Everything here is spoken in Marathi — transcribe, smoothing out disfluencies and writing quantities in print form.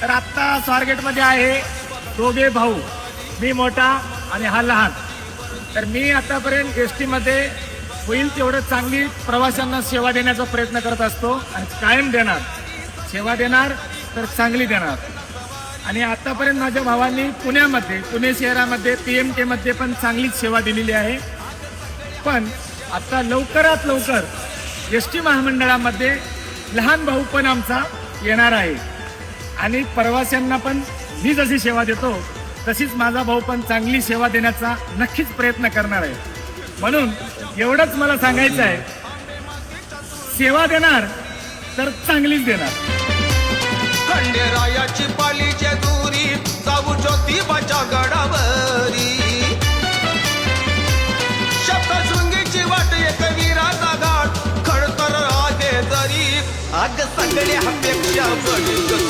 तर आत्ता स्वारगेटमध्ये आहे दोघे भाऊ, मी मोठा आणि हा लहान. तर मी आतापर्यंत एसटी मध्ये होईल तेवढं चांगली प्रवाशांना सेवा देण्याचा प्रयत्न करत असतो आणि कायम देणार. सेवा देणार तर चांगली देणार. आणि आतापर्यंत माझ्या भावांनी पुणे शहरामध्ये PMT मध्ये पण चांगलीच सेवा दिलेली आहे. पण आता लवकरात लवकर एसटी महामंडळामध्ये लहान भाऊ पण आमचा येणार आहे आणि प्रवाशांना पण मी जशी सेवा देतो तशीच माझा भाऊ पण चांगली सेवा देण्याचा नक्कीच प्रयत्न करणार आहे. म्हणून एवढंच मला सांगायचं आहे, सेवा देणार तर चांगलीच देणार. खंडेरायाची पालीच्या दुरी जाऊ ज्योतिबाच्या गडावरी, सप्तशृंगीची वाट एक वीराचा घाट खडतर आहे जरी, अग सगळ्यापेक्षा बळी